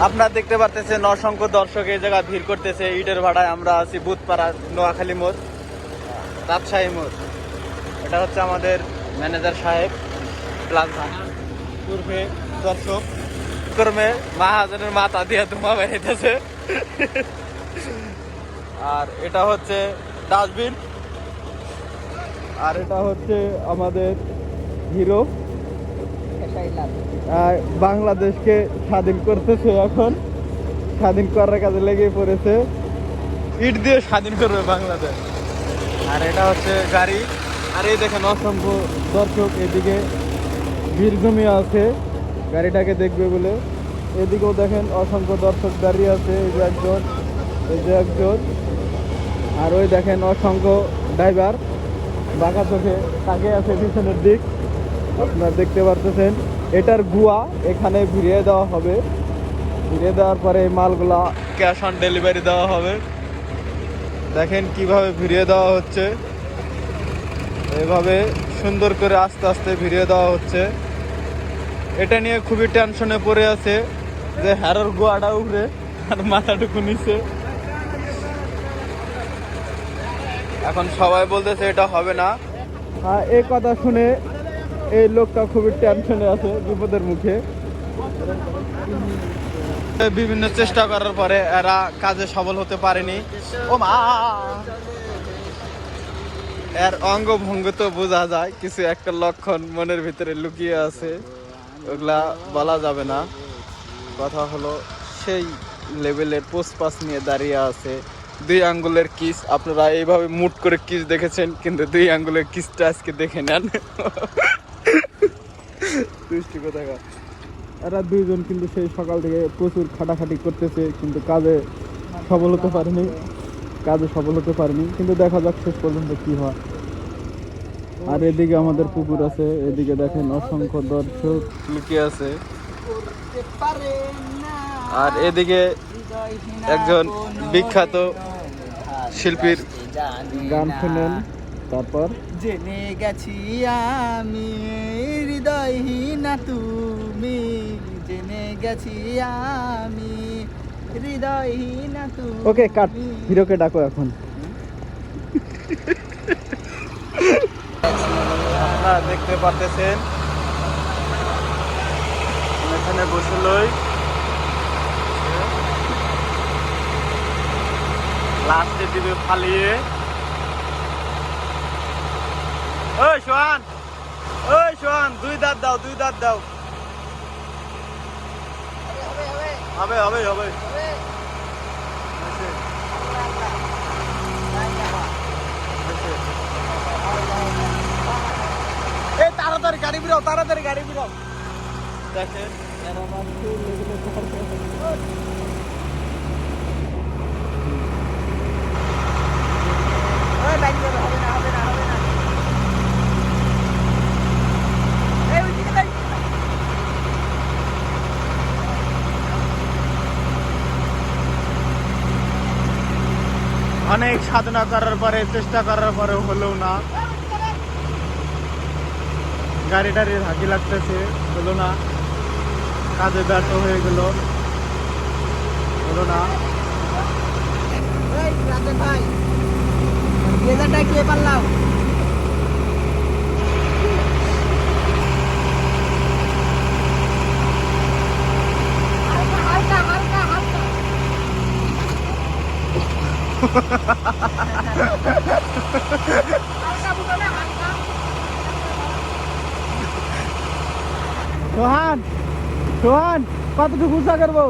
আপনারা দেখতে পারতেছেন অসংখ্য দর্শক এই জায়গায় ভিড় করতেছে ইটের ভাড়ায়। আমরা আছি বুধপাড়া নোয়াখালী মোড়, রাজশাহী মোড়। এটা হচ্ছে আমাদের ম্যানেজার সাহেব প্লাজা পূর্বে দর্শক কর্মে মহাজনের মাথা দিয়ে ধোঁয়া বেরিয়েছে। আর এটা হচ্ছে ডাস্টবিন, আর এটা হচ্ছে আমাদের হিরো। বাংলাদেশকে স্বাধীন করতেছে, এখন স্বাধীন করার কাজে লেগে পড়েছে, ইট দিয়ে স্বাধীন করবে বাংলাদেশ। আর এটা হচ্ছে গাড়ি। আর এই দেখেন অসংখ্য দর্শক এদিকে ভিড় জমিয়ে আছে গাড়িটাকে দেখবে বলে। এদিকেও দেখেন অসংখ্য দর্শক দাঁড়িয়ে আছে, এই যে একজন, এই যে একজন। আর ওই দেখেন অসংখ্য ড্রাইভার বাঁকা চোখে তাকিয়ে আছে পিছনের দিক, আপনারা দেখতে পারতেছেন। এটার গুয়া এখানে ভিড়িয়ে দেওয়া হবে, ভিড়িয়ে দেওয়ার পরে এই মালগুলা ক্যাশ অন ডেলিভারি দেওয়া হবে। দেখেন কিভাবে ভিড়িয়ে দেওয়া হচ্ছে, এভাবে সুন্দর করে আস্তে আস্তে ভিড়িয়ে দেওয়া হচ্ছে। এটা নিয়ে খুবই টেনশনে পড়ে আছে যে হ্যারোর গোয়াটা উপরে আর মাথাটুকু নিচে। এখন সবাই বলতেছে এটা হবে না। এই কথা শুনে এই লোকটা খুবই টেনশনে আছে, বিপদের মুখে। বিভিন্ন চেষ্টা করার পরে এরা কাজে সফল হতে পারেনি। ও মা, এর অঙ্গভঙ্গ তো বোঝা যায় কিছু একটা লক্ষণ মনের ভিতরে লুকিয়ে আছে, ওগুলা বলা যাবে না। কথা হলো সেই লেভেলের পোস্টপাস নিয়ে দাঁড়িয়ে আছে। 2 আঙ্গুলের কিস, আপনারা এইভাবে মুট করে কিস দেখেছেন, কিন্তু 2 আঙ্গুলের কিসটা আজকে দেখে নেন। দুষ্টি কোথাকার। এরা দুইজন কিন্তু সেই সকাল থেকে প্রচুর খাটাখাটি করতেছে, কিন্তু কাজে সফল হতে পারেনি, কিন্তু দেখা যাক শেষ পর্যন্ত কি হয়। আর এদিকে আমাদের পুকুর আছে, এদিকে দেখেন অসংখ্য দর্শক লুকিয়ে আছে। আর এদিকে একজন বিখ্যাত শিল্পীর গান শুনেন। তারপর জেনে গেছি আমি হৃদয়হীনা তুমি, জেনে গেছি আমি হৃদয়হীনা তুমি। ওকে কাট, হিরোকে ডাকো এখন। আপনারা দেখতে পারতেছেন এখানে বসে লই লাস্টে দিবে ফালিয়ে। ওই সোহান, ওই সোহান, 2 দাঁত দাও, 2 দাঁত দাও। হবে হবে হবে। এই তাড়াতাড়ি গাড়ি বিরাও, তাড়াতাড়ি গাড়ি বিরাও। দেখেন অনেক সাধনা করার পরে, চেষ্টা করার পরে হলেও না, গাড়িটারি ঝাঁকি লাগতেছে, হলো না, কাজে ব্যর্থ হয়ে গেল, হলো না। ভাই লেজারটা কে পারলাম? সোহান, সোহান, কতটুকু উঁচা করবো?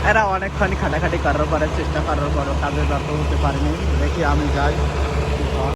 এরা অনেকক্ষণ খাটাখাটি করার পরে, চেষ্টা করার পরও কাজে ব্যর্থ হতে পারেনি। দেখি আমি যাই।